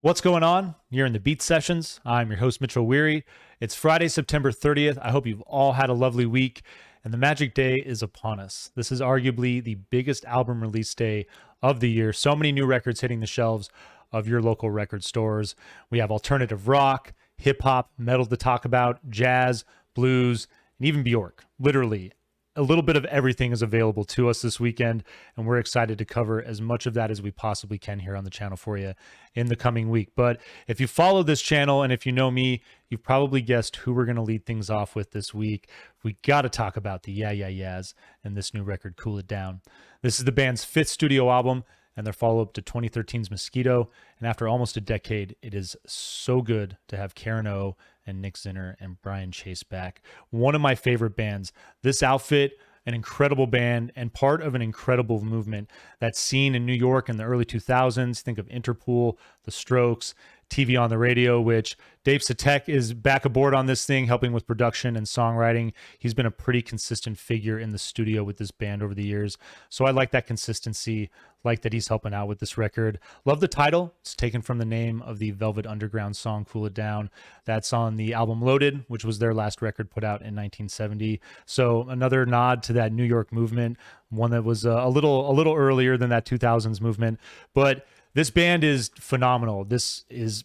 What's going on? You're in the Beat Sessions. I'm your host, Mitchell Weary. It's Friday, September 30th. I hope you've all had a lovely week, and the magic day is upon us. This is arguably the biggest album release day of the year. So many new records hitting the shelves of your local record stores. We have alternative rock, hip hop, metal to talk about, jazz, blues, and even Bjork. Literally, a little bit of everything is available to us this weekend, and we're excited to cover as much of that as we possibly can here on the channel for you in the coming week. But if you follow this channel and if you know me, you've probably guessed who we're going to lead things off with this week. We got to talk about the Yeah Yeah Yeahs and this new record, Cool It Down. This is the band's fifth studio album and their follow-up to 2013's Mosquito. And after almost a decade, it is so good to have Karen O and Nick Zinner and Brian Chase back. One of my favorite bands. This outfit, an incredible band and part of an incredible movement that's seen in New York in the early 2000s. Think of Interpol, The Strokes, TV on the Radio, which Dave Satek is back aboard on this thing, helping with production and songwriting. He's been a pretty consistent figure in the studio with this band over the years. So I like that consistency, like that he's helping out with this record. Love the title. It's taken from the name of the Velvet Underground song, Cool It Down. That's on the album Loaded, which was their last record put out in 1970. So another nod to that New York movement, one that was a little earlier than that 2000s movement. But this band is phenomenal. This is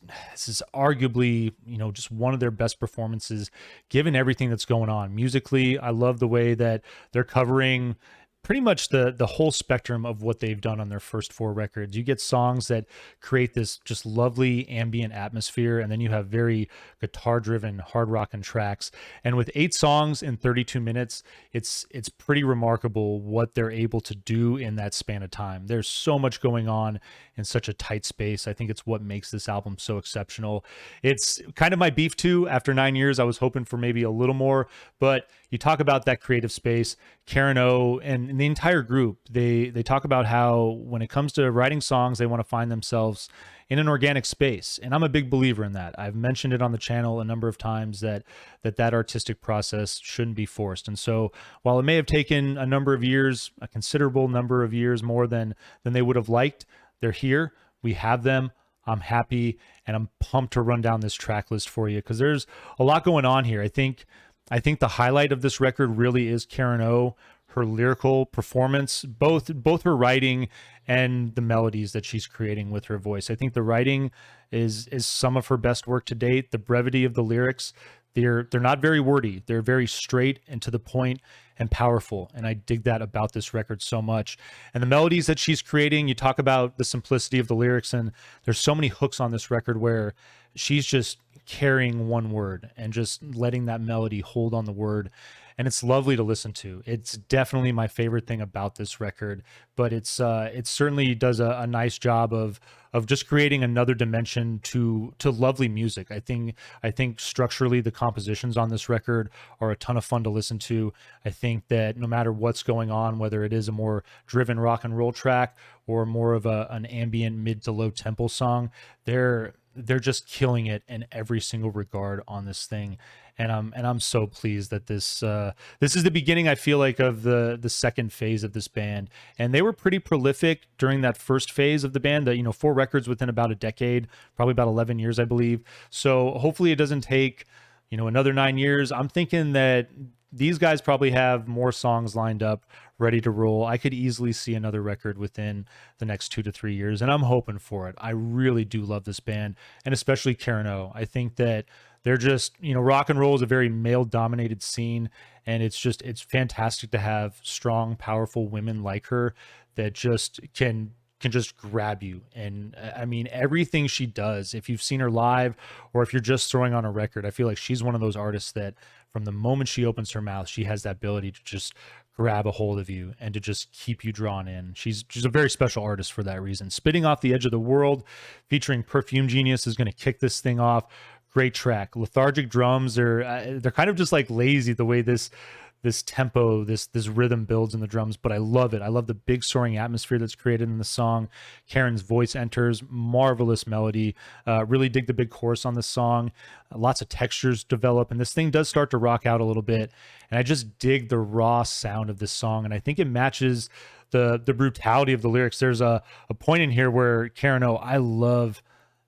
arguably, just one of their best performances, given everything that's going on. Musically, I love the way that they're covering pretty much the whole spectrum of what they've done on their first four records. You get songs that create this just lovely ambient atmosphere, and then you have very guitar-driven hard rockin' tracks. And with 8 songs in 32 minutes, it's pretty remarkable what they're able to do in that span of time. There's so much going on in such a tight space. I think it's what makes this album so exceptional. It's kind of my beef too. After 9 years, I was hoping for maybe a little more, but you talk about that creative space. Karen O and the entire group, they talk about how when it comes to writing songs, they want to find themselves in an organic space. And I'm a big believer in that. I've mentioned it on the channel a number of times that artistic process shouldn't be forced. And so while it may have taken a number of years, a considerable number of years more than they would have liked, they're here. We have them. I'm happy and I'm pumped to run down this track list for you because there's a lot going on here. I think the highlight of this record really is Karen O, her lyrical performance, both her writing and the melodies that she's creating with her voice. I think the writing is some of her best work to date. The brevity of the lyrics, they're not very wordy. They're very straight and to the point and powerful. And I dig that about this record so much. And the melodies that she's creating, you talk about the simplicity of the lyrics, and there's so many hooks on this record where she's just carrying one word and just letting that melody hold on the word. And it's lovely to listen to. It's definitely my favorite thing about this record, but it certainly does a nice job of just creating another dimension to lovely music. I think structurally the compositions on this record are a ton of fun to listen to. I think that no matter what's going on, whether it is a more driven rock and roll track or more of an ambient mid to low tempo song, they're just killing it in every single regard on this thing. And I'm so pleased that this is the beginning, I feel like, of the second phase of this band. And they were pretty prolific during that first phase of the band, 4 records within about a decade, probably about 11 years, I believe. So hopefully it doesn't take, another 9 years. I'm thinking that these guys probably have more songs lined up ready to roll. I could easily see another record within the next 2 to 3 years, and I'm hoping for it. I really do love this band, and especially Karen O. I think that they're just, rock and roll is a very male dominated scene, and it's fantastic to have strong, powerful women like her that just can just grab you. And I mean, everything she does, if you've seen her live or if you're just throwing on a record, I feel like she's one of those artists that from the moment she opens her mouth, she has that ability to just grab a hold of you and to just keep you drawn in. She's a very special artist for that reason. Spitting Off the Edge of the World featuring Perfume Genius is going to kick this thing off. Great track. Lethargic drums they're kind of just like lazy the way this tempo, this rhythm builds in the drums, but I love it. I love the big soaring atmosphere that's created in the song. Karen's voice enters, marvelous melody. Really dig the big chorus on this song. Lots of textures develop, and this thing does start to rock out a little bit. And I just dig the raw sound of this song, and I think it matches the brutality of the lyrics. There's a point in here where Karen O, I love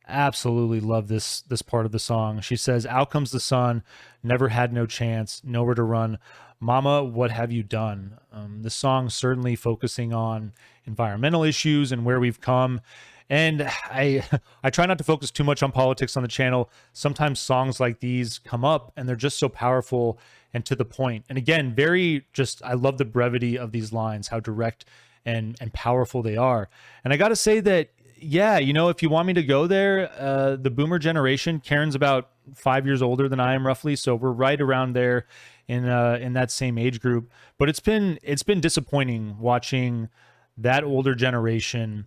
Absolutely love this part of the song. She says, "Out comes the sun, never had no chance, nowhere to run. Mama, what have you done?" The song certainly focusing on environmental issues and where we've come. And I try not to focus too much on politics on the channel. Sometimes songs like these come up and they're just so powerful and to the point. And again, very just I love the brevity of these lines, how direct and powerful they are. And I got to say that yeah, if you want me to go there, the boomer generation, Karen's about 5 years older than I am roughly, so we're right around there in that same age group. But it's been disappointing watching that older generation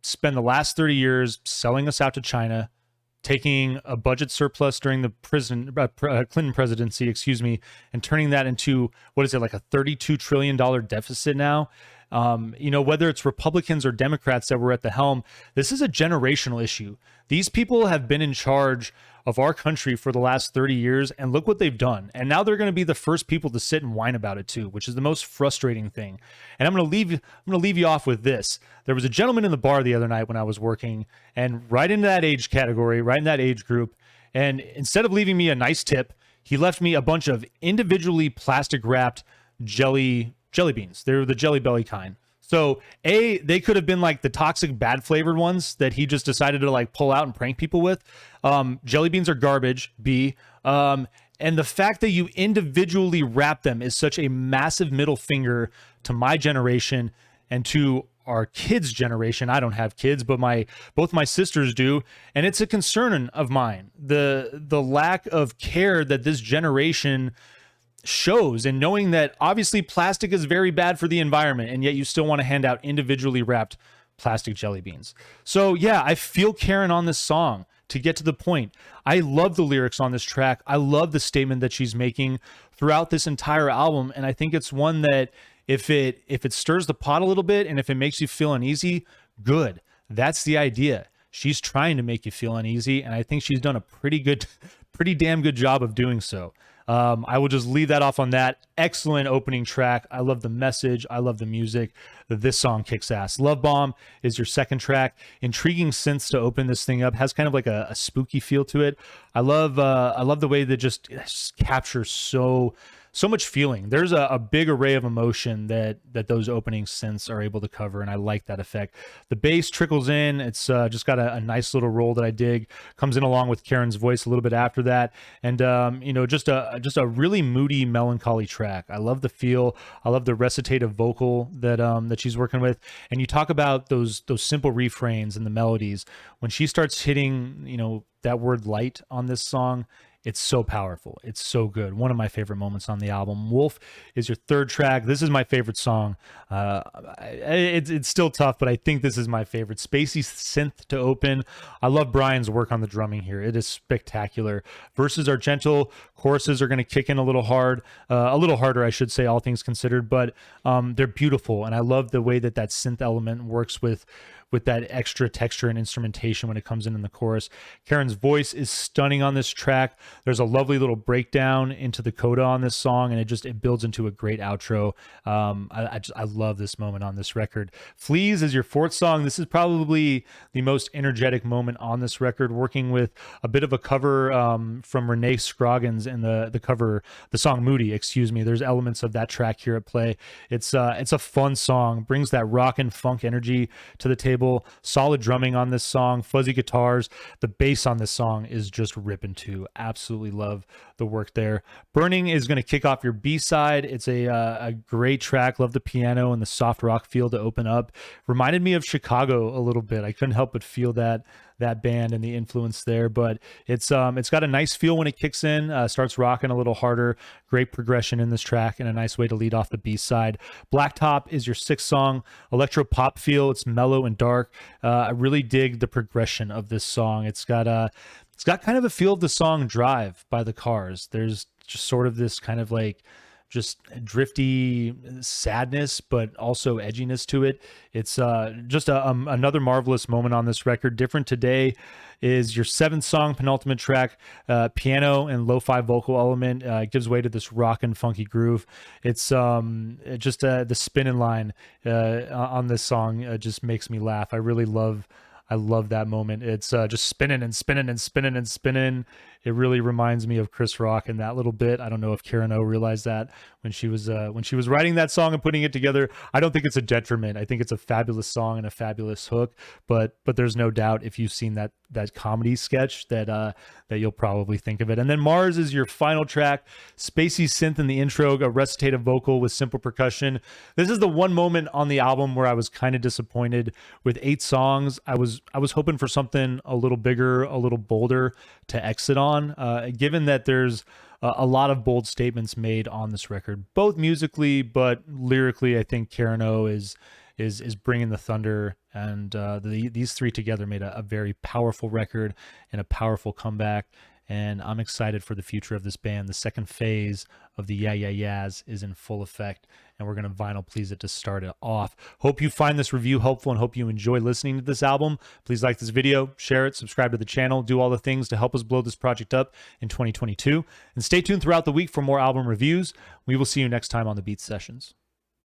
spend the last 30 years selling us out to China, taking a budget surplus during the Clinton presidency, excuse me, and turning that into, what is it, like a $32 trillion deficit now? Whether it's Republicans or Democrats that were at the helm, this is a generational issue. These people have been in charge of our country for the last 30 years, and look what they've done. And now they're going to be the first people to sit and whine about it too, which is the most frustrating thing. And I'm going to leave you off with this. There was a gentleman in the bar the other night when I was working, and right in that age category, right in that age group, and instead of leaving me a nice tip, he left me a bunch of individually plastic wrapped jelly beans. They're the Jelly Belly kind. So A, they could have been like the toxic bad flavored ones that he just decided to like pull out and prank people with. Jelly beans are garbage, B. And the fact that you individually wrap them is such a massive middle finger to my generation and to our kids' generation. I don't have kids, but both my sisters do, and it's a concern of mine. The lack of care that this generation shows, and knowing that obviously plastic is very bad for the environment, and yet you still want to hand out individually wrapped plastic jelly beans. So yeah, I feel Karen on this song. To get to the point, I love the lyrics on this track. I love the statement that she's making throughout this entire album, and I think it's one that if it stirs the pot a little bit and if it makes you feel uneasy, good. That's the idea. She's trying to make you feel uneasy, and I think she's done a pretty damn good job of doing so. I will just leave that off on that. Excellent opening track. I love the message. I love the music. This song kicks ass. Love Bomb is your second track. Intriguing synths to open this thing up. Has kind of like a spooky feel to it. I love the way that just captures so much feeling. There's a big array of emotion that those opening synths are able to cover, and I like that effect. The bass trickles in. It's just got a nice little roll that I dig. Comes in along with Karen's voice a little bit after that, and just a really moody, melancholy track. I love the feel. I love the recitative vocal that she's working with. And you talk about those simple refrains and the melodies. When she starts hitting that word light on this song, it's so powerful. It's so good. One of my favorite moments on the album. Wolf is your third track. This is my favorite song. It's still tough, but I think this is my favorite. Spacey synth to open. I love Brian's work on the drumming here. It is spectacular. Verses are gentle. Choruses are going to kick in a little harder, I should say, all things considered, but they're beautiful. And I love the way that synth element works with that extra texture and instrumentation when it comes in the chorus. Karen's voice is stunning on this track. There's a lovely little breakdown into the coda on this song, and it builds into a great outro. I love this moment on this record. Fleas is your fourth song. This is probably the most energetic moment on this record, working with a bit of a cover from Renee Scroggins in the song Moody, excuse me. There's elements of that track here at play. It's a fun song, brings that rock and funk energy to the table. Solid drumming on this song, fuzzy guitars. The bass on this song is just ripping too. Absolutely love the work there. Burning is going to kick off your B-side. It's a great track. Love the piano and the soft rock feel to open up. Reminded me of Chicago a little bit. I couldn't help but feel that band and the influence there, but it's got a nice feel when it kicks in, starts rocking a little harder. Great progression in this track and a nice way to lead off the B-side. Blacktop is your sixth song. Electro pop feel. It's mellow and dark. I really dig the progression of this song. It's got kind of a feel of the song Drive by the Cars. There's just sort of this kind of like just drifty sadness, but also edginess to it. It's just another marvelous moment on this record. Different Today is your seventh song, penultimate track. Piano and lo-fi vocal element gives way to this rock and funky groove. It's just the spinning line on this song just makes me laugh. I really love I love that moment. It's just spinning and spinning and spinning and spinning. It really reminds me of Chris Rock in that little bit. I don't know if Karen O realized that when she was writing that song and putting it together. I don't think it's a detriment. I think it's a fabulous song and a fabulous hook. But there's no doubt if you've seen that comedy sketch that you'll probably think of it. And then Mars is your final track. Spacey synth in the intro, a recitative vocal with simple percussion. This is the one moment on the album where I was kind of disappointed. With 8 songs, I was hoping for something a little bigger, a little bolder to exit on. Given that there's a lot of bold statements made on this record, both musically but lyrically, I think Karen O is bringing the thunder, and these 3 together made a very powerful record and a powerful comeback. And I'm excited for the future of this band. The second phase of the Yeah Yeah Yeahs is in full effect, and we're going to vinyl please it to start it off. Hope you find this review helpful and hope you enjoy listening to this album. Please like this video, share it, subscribe to the channel, do all the things to help us blow this project up in 2022. And stay tuned throughout the week for more album reviews. We will see you next time on the Beat Sessions.